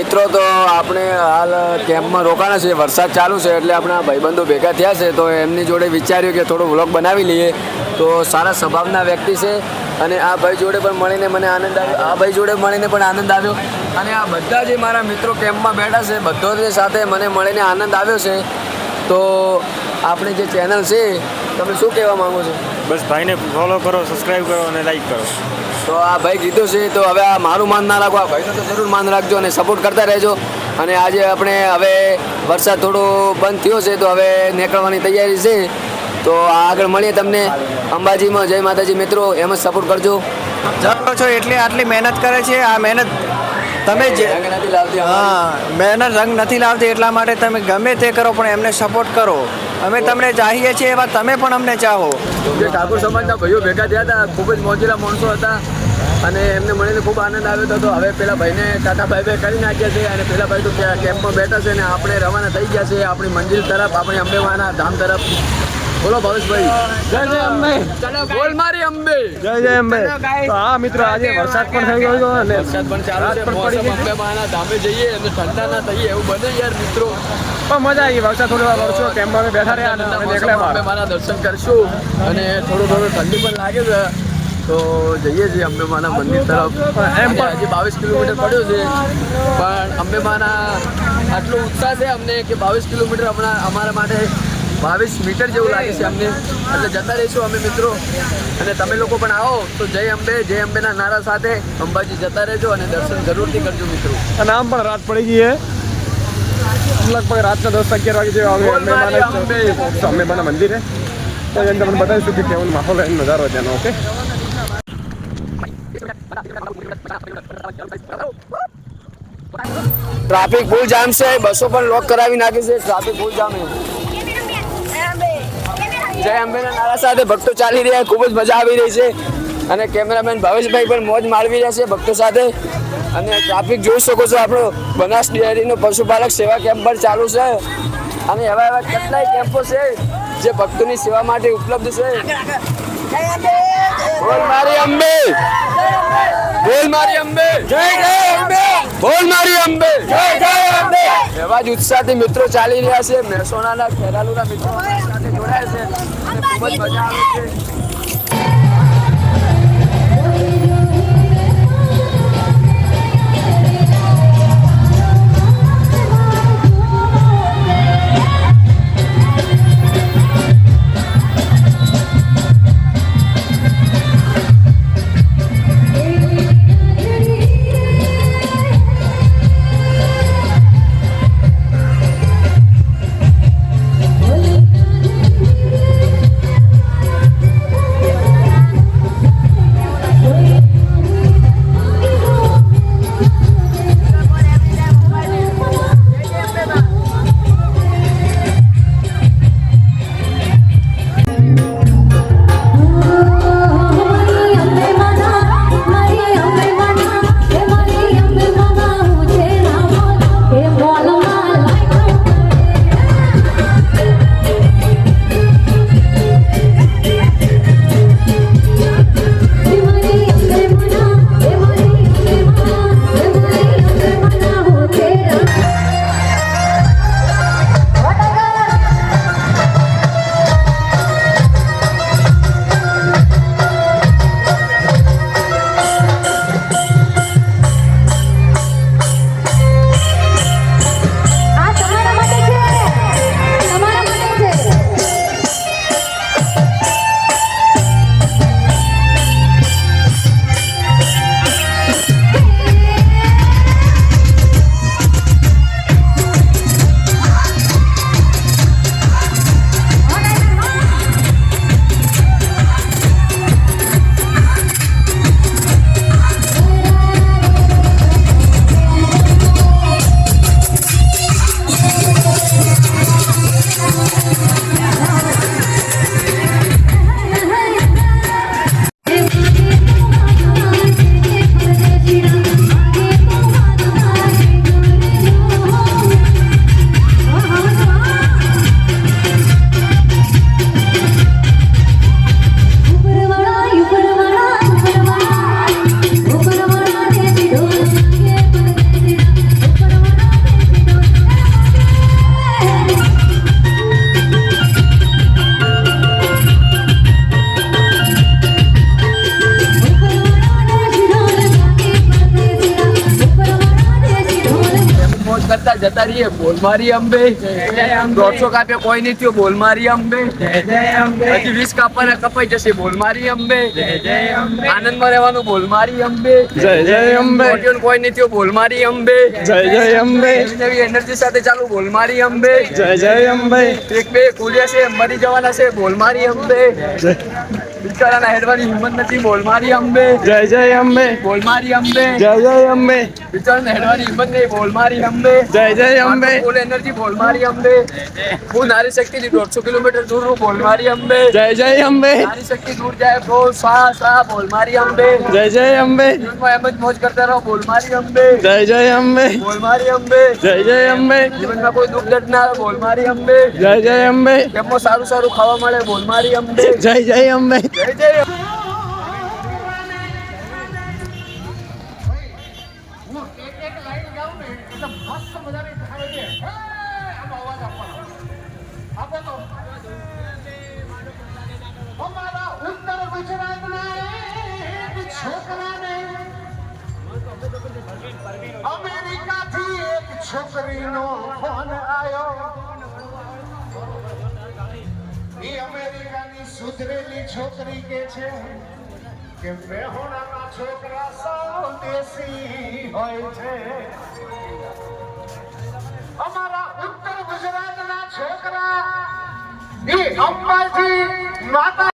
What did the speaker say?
મિત્રો તો આપણે હાલ કેમ્પમાં રોકાણા છે, વરસાદ ચાલુ છે એટલે આપણા ભાઈબંધો ભેગા થયા છે, તો એમની જોડે વિચાર્યું કે થોડો વ્લોગ બનાવી લઈએ. તો સારા સ્વભાવના વ્યક્તિ છે અને આ ભાઈ જોડે પણ મળીને મને આનંદ આવ્યો. અને આ બધા જે મારા મિત્રો કેમ્પમાં બેઠા છે બધો જ સાથે મને મળીને આનંદ આવ્યો છે. તો આપણી જે ચેનલ છે તમે શું કહેવા માંગો છો? બસ ભાઈને ફોલો કરો, સબસ્ક્રાઈબ કરો અને લાઈક કરો. તો આ ભાઈ કીધું છે તો હવે આ મારું માન ના રાખો, આ ભાઈનું તો જરૂર માન રાખજો અને સપોર્ટ કરતા રહેજો. અને આજે આપણે હવે વરસાદ થોડો બંધ થયો છે તો હવે નીકળવાની તૈયારી છે. તો આગળ મળીએ તમને અંબાજીમાં. જય માતાજી મિત્રો, એમ જ સપોર્ટ કરજો. જાણો છો એટલે આટલી મહેનત કરે છે. આ મહેનત તમે જે મહેનત રંગ નથી લાવતી, એટલા માટે તમે ગમે તે કરો પણ એમને સપોર્ટ કરો. અમે તમને ચાહીએ છીએ એવા તમે પણ અમને ચાહો. જે ઠાકોર સમાજના ભાઈઓ ભેગા થયા હતા, ખૂબ જ મોજીલા માણસો હતા અને એમને મળીને ખૂબ આનંદ આવ્યો હતો. તો હવે પેલા ભાઈને ટાટા બાય બાય કરી નાખ્યા છે અને પેલા ભાઈ તો કેમ્પમાં બેઠા છે અને આપણે રવાના થઈ ગયા છે આપણી મંજિલ તરફ, આપણી અંબેમાના ધામ તરફ. બોલો ભાવેશભાઈ, જય જય અંબે. બોલ મારી અંબે. જય જય અંબે. તો હા મિત્રો, આજે વરસાદ પણ થઈ ગયો હતો અને વરસાદ પણ ચાલુ છે. મોસમ અંબેમાના ધામે જઈએ અને ઠંડા ના થઈએ એવું બને યાર મિત્રો. પણ મજા આવી. વરસાદ થોડી વાર વરસ્યો, કેમ્પમાં અમે બેઠા રહ્યા અને અમે નીકળ્યા બહાર. અંબેમાના દર્શન કરશું અને થોડું ઠંડી પણ લાગે છે તો જઈએ છીએ અંબેમાના મંદિર તરફ. એમ પણ હજી 22 કિલોમીટર પડ્યો છે પણ અંબેમાના આટલો ઉત્સાહ છે અમને કે 22 કિલોમીટર હમણાં અમારા માટે 22 મીટર જેવું લાગે છે અમને. એટલે જતા રહીશું અમે મિત્રો. અને તમે લોકો પણ આવો તો જય અંબેના નારા સાથે અંબાજી જતા રહેજો અને દર્શન જરૂરથી કરજો મિત્રો. અને આમ પણ રાત પડી ગઈ છે, લગભગ રાતના 10-11 વાગે જેવા આવે અંબેમાના મંદિરે. તો એને તમને બતાવીશું કે કેવો માહોલ નજારો ત્યાંનો. ઓકે, ટ્રાફિક ફૂલ જામ છે, બસો પણ લોક કરાવી નાખી છે. ટ્રાફિક ફૂલ જામ છે. જય અંબેના નારા સાથે ભક્તો ચાલી રહ્યા, ખૂબ જ મજા આવી રહી છે અને કેમેરામેન ભાવેશભાઈ પણ મોજ માણવી રહ્યા છે ભક્તો સાથે. અને ટ્રાફિક જોઈ શકો છો, આપણો બનાસ ડેરીનો પશુપાલક સેવા કેમ્પ પણ ચાલુ છે અને એવા કેટલાય કેમ્પો છે જે ભક્તોની સેવા માટે ઉપલબ્ધ છે. બોલ મારી અંબે, બોલ મારી અંબે, જય જય અંબે, બોલ મારી અંબે, જય જય અંબે. એવા જ ઉત્સાહથી મિત્રો ચાલી રહ્યા છે. મહેસાણાના ખેરાલુના મિત્રો સાથે જોડાયા છે અને ખૂબ જ મજા આવે છે. કરતા જતા રહીએ. બોલ મારી અંબે. 150 કાપ્યો કોઈ નહીં થયો. બોલ મારી અંબે. હજી 20 કાપવાના કપાઈ જશે. બોલ મારી અંબે. આનંદમાં રહેવાનું. બોલ મારી અંબે. જય જય અંબે. ઓડિયન કોઈ નહીં થયો. બોલ મારી અંબે. જય જય અંબે. નવી એનર્જી સાથે ચાલુ. બોલ મારી અંબે. જય જય અંબે. એક બે ખોલ્યા છે, મરી જવાના છે. બોલ મારી અંબે. બિચારાના હેડવાની હિંમત નથી. બોલ મારી અંબે. જય જય અંબે. બોલ મારી અંબે. જય જય અંબે. બિચારાના હેડવાની હિંમત નહીં. બોલ મારી અંબે. જય જય અંબે. Full energy. બોલ મારી અંબે. હું નારી શક્તિથી 150 કિલોમીટર દૂર હું. બોલ મારી અંબે. જય જય અંબે. નારી શક્તિ દૂર જાય તો સ્વા. બોલ મારી અંબે. જય જય અંબે. જીવનમાં એમ જ મોજ કરતા રહો. બોલ મારી અંબે. જય જય અંબે. બોલ મારી અંબે. જય જય અંબે. જીવનમાં કોઈ દુઃખ દર્દ ના આવે. બોલ મારી અંબે. જય જય અંબે. કેમમાં સારું સારું ખાવા મળે. બોલ મારી અંબે. જય જય અંબે. જય જય. અમારા ઉત્તર ગુજરાતના એક છોકરાને અમેરિકાથી એક છોકરીનો ફોન આવ્યો. એ અમેરિકાની સુધરેલી છોકરી કે છે કે મેહોણાના છોકરા સાવ દેશી હોય છે. અમારા ઉત્તર ગુજરાતના છોકરા એ અંબાજી માતા